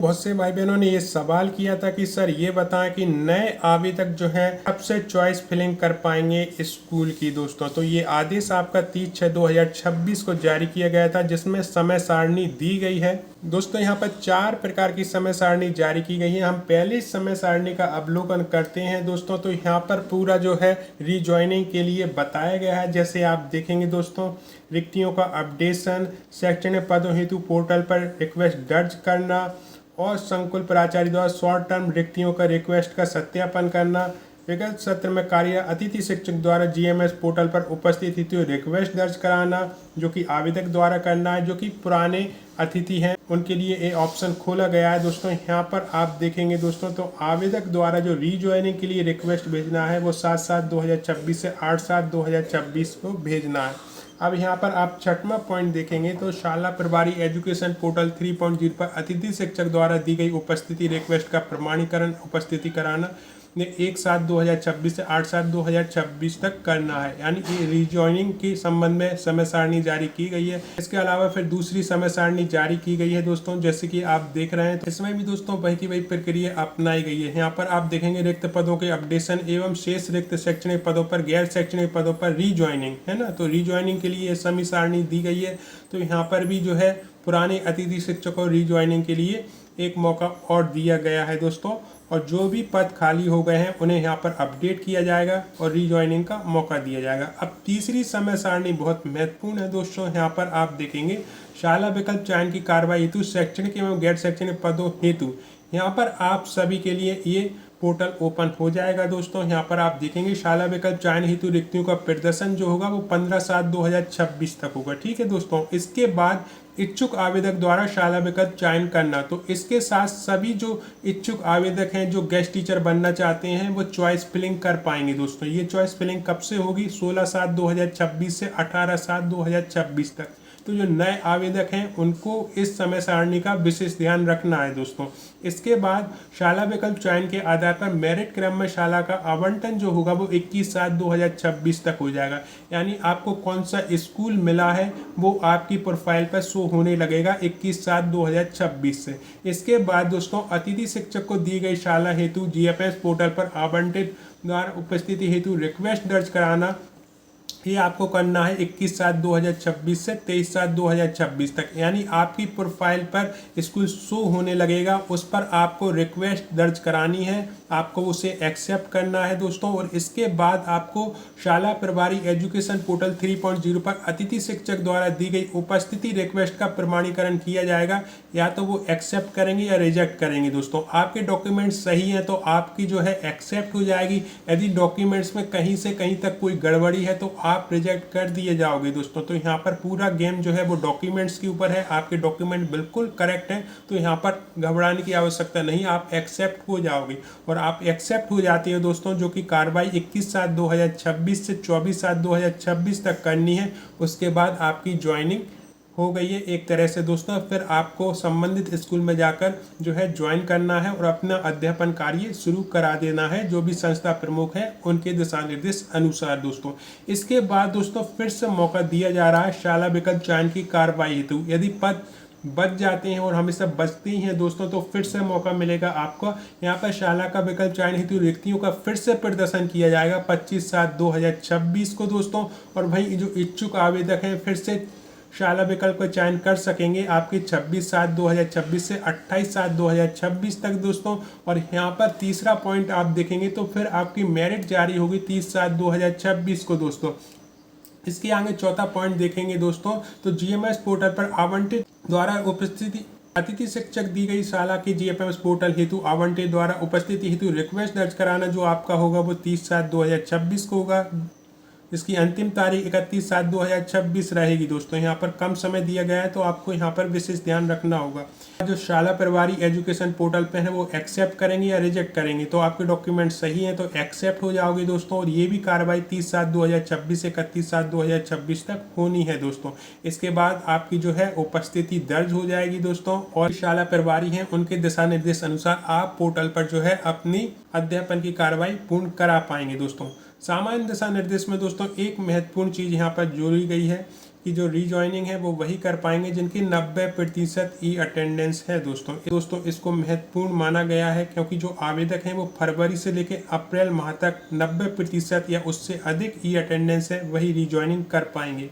बहुत से भाई बहनों ने ये सवाल किया था कि सर ये बताएं कि नए आवेदक जो है कब से चॉइस फिलिंग कर पाएंगे स्कूल की। दोस्तों तो ये आदेश आपका 30/6/2026 को जारी किया गया था, जिसमें समय सारणी दी गई है। दोस्तों यहाँ पर 4 प्रकार की समय सारणी जारी की गई है। हम पहली समय सारणी का अवलोकन करते हैं दोस्तों। तो यहाँ पर पूरा जो है रीजॉइनिंग के लिए बताया गया है। जैसे आप देखेंगे दोस्तों, रिक्तियों का अपडेशन, शैक्षणिक पदों हेतु पोर्टल पर रिक्वेस्ट दर्ज करना और संकुल प्राचार्य द्वारा शॉर्ट टर्म रिक्तियों का रिक्वेस्ट का सत्यापन करना, विगत सत्र में कार्य अतिथि शिक्षक द्वारा जीएमएस पोर्टल पर उपस्थित हेतु रिक्वेस्ट दर्ज कराना, जो कि आवेदक द्वारा करना है। जो कि पुराने अतिथि हैं उनके लिए ये ऑप्शन खोला गया है। दोस्तों यहाँ पर आप देखेंगे दोस्तों, तो आवेदक द्वारा जो रीज्वाइनिंग के लिए रिक्वेस्ट भेजना है वो 7/7/2026 से 8/7/2026 को भेजना है। अब यहाँ पर आप छठवां पॉइंट देखेंगे तो शाला प्रभारी एजुकेशन पोर्टल 3.0 पर अतिथि शिक्षक द्वारा दी गई उपस्थिति रिक्वेस्ट का प्रमाणीकरण उपस्थिति कराना 1/7/2026 से 8/7/2026 तक करना है। यानी ये रीजॉइनिंग के संबंध में समय सारणी जारी की गई है। इसके अलावा फिर दूसरी समय सारणी जारी की गई है दोस्तों, जैसे कि आप देख रहे हैं। इसमें भी दोस्तों वही की वही प्रक्रिया अपनाई गई है। यहाँ पर आप देखेंगे रिक्त पदों के अपडेशन एवं शेष रिक्त शैक्षणिक पदों पर गैर शैक्षणिक पदों पर रीजॉइनिंग है ना। तो रीजॉइनिंग के लिए समय सारणी दी गई है। तो यहाँ पर भी जो है पुराने अतिथि शिक्षकों रीजॉइनिंग के लिए एक मौका और दिया गया है दोस्तों। और जो भी पद खाली हो गए हैं उन्हें यहाँ पर अपडेट किया जाएगा और रीजॉइनिंग का मौका दिया जाएगा। अब तीसरी समय सारणी बहुत महत्वपूर्ण है दोस्तों। यहाँ पर आप देखेंगे शाला विकल्प चयन की कार्रवाई हेतु शैक्षणिक एवं गैर शैक्षणिक पदों हेतु यहाँ पर आप सभी के लिए ये पोर्टल ओपन हो जाएगा दोस्तों। यहाँ पर आप देखेंगे शाला विकल्प चयन हेतु रिक्तियों का प्रदर्शन जो होगा वो 15/7/2026 तक होगा। ठीक है दोस्तों। इसके बाद इच्छुक आवेदक द्वारा शाला विकल्प चयन करना। तो इसके साथ सभी जो इच्छुक आवेदक हैं जो गेस्ट टीचर बनना चाहते हैं वो चॉइस फिलिंग कर पाएंगे दोस्तों। ये चॉइस फिलिंग कब से होगी? 16/7/2026 से 18/7/2026 तक। तो जो नए आवेदक हैं उनको इस समय सारणी का विशेष ध्यान रखना है दोस्तों। इसके बाद शाला विकल्प चयन के आधार पर मेरिट क्रम में शाला का आवंटन जो होगा वो 21/7/2026 तक हो जाएगा। यानी आपको कौन सा स्कूल मिला है वो आपकी प्रोफाइल पर शो होने लगेगा 21/7/2026 से। इसके बाद दोस्तों अतिथि शिक्षक को दी गई शाला हेतु जीएफएस पोर्टल पर आवंटित द्वारा उपस्थिति हेतु रिक्वेस्ट दर्ज कराना, ये आपको करना है 21/7/2026 से 23/7/2026 तक। यानी आपकी प्रोफाइल पर स्कूल शो होने लगेगा, उस पर आपको रिक्वेस्ट दर्ज करानी है, आपको उसे एक्सेप्ट करना है दोस्तों। और इसके बाद आपको शाला प्रभारी एजुकेशन पोर्टल 3.0 पर अतिथि शिक्षक द्वारा दी गई उपस्थिति रिक्वेस्ट का प्रमाणीकरण किया जाएगा। या तो वो एक्सेप्ट करेंगे या रिजेक्ट करेंगे दोस्तों। आपके डॉक्यूमेंट्स सही हैं तो आपकी जो है एक्सेप्ट हो जाएगी। यदि डॉक्यूमेंट्स में कहीं से कहीं तक कोई गड़बड़ी है तो आप रिजेक्ट कर दिए जाओगे दोस्तों। तो यहाँ पर पूरा गेम जो है वो डॉक्यूमेंट्स के ऊपर है। आपके डॉक्यूमेंट बिल्कुल करेक्ट हैं तो यहाँ पर घबराने की आवश्यकता नहीं, आप एक्सेप्ट हो जाओगे। और आप एक्सेप्ट हो जाते हो दोस्तों, जो कि कार्रवाई 21/7/2026 से 24/7/2026 तक करनी है। उसके बाद आपकी ज्वाइनिंग हो गई है एक तरह से दोस्तों। फिर आपको संबंधित स्कूल में जाकर जो है ज्वाइन करना है और अपना अध्यापन कार्य शुरू करा देना है, जो भी संस्था प्रमुख है उनके दिशा निर्देश अनुसार दोस्तों। इसके बाद दोस्तों फिर से मौका दिया जा रहा है शाला विकल्प चयन की कार्रवाई हेतु। यदि पद बच जाते हैं और हमेशा बचते ही हैं दोस्तों तो फिर से मौका मिलेगा आपको। यहाँ पर शाला का विकल्प चयन हेतु रिक्तियों का फिर से प्रदर्शन किया जाएगा 25/7/2026 को दोस्तों। और भाई जो इच्छुक आवेदक हैं फिर से शाला विकल्प का चयन कर सकेंगे आपके 26/7/2026 से 28/7/2026 तक दोस्तों। और यहाँ पर तीसरा पॉइंट आप देखेंगे तो फिर आपकी मेरिट जारी होगी 30/7/2026 को दोस्तों। इसके आगे चौथा पॉइंट देखेंगे दोस्तों, तो जीएमएस पोर्टल पर आवंटित द्वारा उपस्थिति अतिथि शिक्षक दी गई शाला की जीएफएस पोर्टल हेतु आवंटित द्वारा उपस्थिति हेतु रिक्वेस्ट दर्ज कराना जो आपका होगा वो 30/7/2026 को होगा। इसकी अंतिम तारीख 31/7/2026 रहेगी दोस्तों। यहाँ पर कम समय दिया गया है तो आपको यहाँ पर विशेष ध्यान रखना होगा। जो शाला प्रभारी एजुकेशन पोर्टल पे है वो एक्सेप्ट करेंगे या रिजेक्ट करेंगे। तो आपके डॉक्यूमेंट सही हैं तो एक्सेप्ट हो जाओगे दोस्तों। और ये भी कार्रवाई 30/7/2026 से 31/7/2026 तक होनी है दोस्तों। इसके बाद आपकी जो है उपस्थिति दर्ज हो जाएगी दोस्तों। और शाला प्रभारी हैं उनके दिशा निर्देश अनुसार आप पोर्टल पर जो है अपनी अध्यापन की कार्रवाई पूर्ण करा पाएंगे दोस्तों। सामान्य दिशा निर्देश में दोस्तों एक महत्वपूर्ण चीज यहाँ पर जोड़ी गई है की जो रीज्वाइनिंग है वो वही कर पाएंगे जिनकी 90% ई अटेंडेंस है दोस्तों इसको महत्वपूर्ण माना गया है क्योंकि जो आवेदक हैं वो फरवरी से लेकर अप्रैल माह तक 90% या उससे अधिक ई अटेंडेंस है वही रीज्वाइनिंग कर पाएंगे।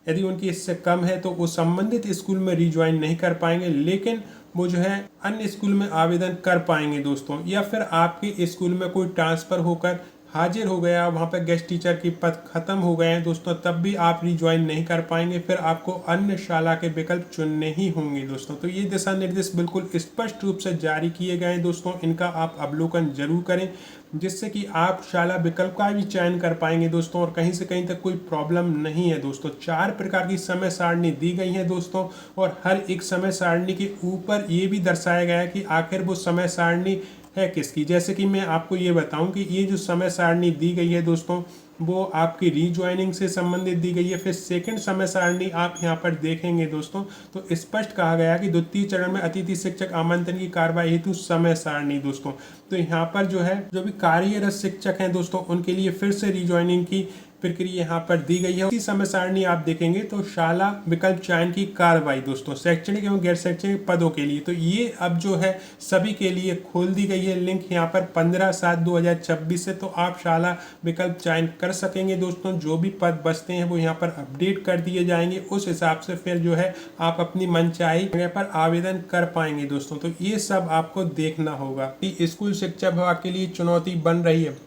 यदि उनकी इससे कम है तो वो संबंधित स्कूल में रीज्वाइन नहीं कर पाएंगे, लेकिन वो जो है अन्य स्कूल में आवेदन कर पाएंगे दोस्तों। या फिर आपके स्कूल में कोई ट्रांसफ़र होकर हाजिर हो गया, वहाँ पर गेस्ट टीचर की पद खत्म हो गए हैं दोस्तों, तब भी आप रिज्वाइन नहीं कर पाएंगे, फिर आपको अन्य शाला के विकल्प चुनने ही होंगे दोस्तों। तो ये दिशा निर्देश बिल्कुल स्पष्ट रूप से जारी किए गए हैं दोस्तों, इनका आप अवलोकन जरूर करें जिससे कि आप शाला विकल्प का भी चयन कर पाएंगे दोस्तों और कहीं से कहीं तक कोई प्रॉब्लम नहीं है दोस्तों। 4 प्रकार की समय सारणी दी गई है दोस्तों और हर एक समय सारणी के ऊपर ये भी दर्शाया गया है कि आखिर वो समय सारणी है किसकी। जैसे कि मैं आपको ये बताऊं कि ये जो समय सारणी दी गई है दोस्तों वो आपकी रीज्वाइनिंग से संबंधित दी गई है। फिर सेकंड समय सारणी आप यहाँ पर देखेंगे दोस्तों तो स्पष्ट कहा गया कि द्वितीय चरण में अतिथि शिक्षक आमंत्रण की कार्रवाई हेतु समय सारणी दोस्तों। तो यहाँ पर जो है जो भी कार्यरत शिक्षक हैं दोस्तों उनके लिए फिर से रीज्वाइनिंग की प्रक्रिया यहाँ पर दी गई है। इसी समय सारणी आप देखेंगे तो शाला विकल्प चयन की कार्रवाई दोस्तों शैक्षणिक एवं गैर शैक्षणिक पदों के लिए, तो ये अब जो है सभी के लिए खोल दी गई है लिंक यहाँ पर 15/7/2026 से। तो आप शाला विकल्प चयन कर सकेंगे दोस्तों, जो भी पद बचते हैं वो यहाँ पर अपडेट कर दिए जाएंगे, उस हिसाब से फिर जो है आप अपनी मनचाही जगह पर आवेदन कर पाएंगे दोस्तों। तो ये सब आपको देखना होगा। स्कूल शिक्षा विभाग के लिए चुनौती बन रही है।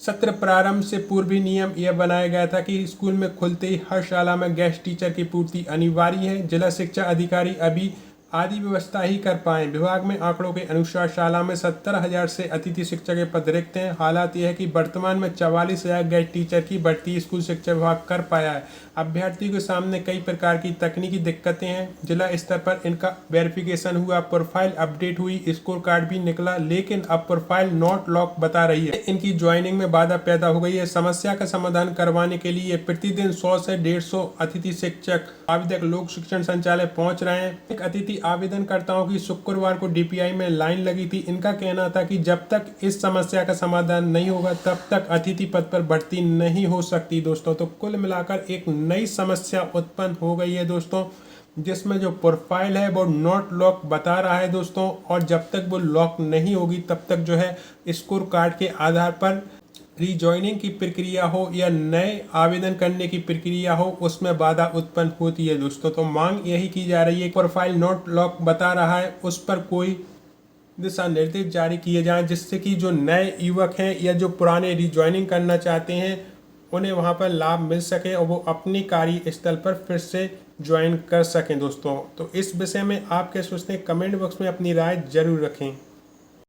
सत्र प्रारंभ से पूर्व ही नियम यह बनाया गया था कि स्कूल में खुलते ही हर शाला में गेस्ट टीचर की पूर्ति अनिवार्य है। जिला शिक्षा अधिकारी अभी आदि व्यवस्था ही कर पाए। विभाग में आंकड़ों के अनुसार शाला में 70,000 से अतिथि शिक्षक के पद रिक्त हैं। हालात यह है कि वर्तमान में 44,000 गेस्ट टीचर की भर्ती स्कूल शिक्षा विभाग कर पाया है। अभ्यर्थियों के सामने कई प्रकार की तकनीकी दिक्कतें हैं। जिला स्तर पर इनका वेरिफिकेशन हुआ, प्रोफाइल अपडेट हुई, स्कोर कार्ड भी निकला, लेकिन अब प्रोफाइल नॉट लॉक बता रही है। इनकी ज्वाइनिंग में बाधा पैदा हो गई है। समस्या का समाधान करवाने के लिए प्रतिदिन 100 से 150 अतिथि शिक्षक आवेदक लोक शिक्षण संचालय पहुंच रहे हैं। एक अतिथि आवेदनकर्ताओं की शुक्रवार को डीपीआई में लाइन लगी थी। इनका कहना था कि जब तक इस समस्या का समाधान नहीं होगा तब तक अतिथि पद पर भर्ती नहीं हो सकती दोस्तों। तो कुल मिलाकर एक नई समस्या उत्पन्न हो गई है दोस्तों, जिसमें जो प्रोफाइल है वो नॉट लॉक बता रहा है दोस्तों, और जब तक वो लॉक नहीं होगी तब तक जो है स्कोर कार्ड के आधार पर रीजॉइनिंग की प्रक्रिया हो या नए आवेदन करने की प्रक्रिया हो उसमें बाधा उत्पन्न होती है दोस्तों। तो मांग यही की जा रही है, प्रोफाइल नॉट लॉक बता रहा है उस पर कोई दिशा निर्देश जारी किए जाएं जिससे कि जो नए युवक हैं या जो पुराने रीजॉइनिंग करना चाहते हैं उन्हें वहां पर लाभ मिल सके और वो अपनी कार्यस्थल पर फिर से ज्वाइन कर सकें दोस्तों। तो इस विषय में आप क्या सोचते हैं, कमेंट बॉक्स में अपनी राय जरूर रखें।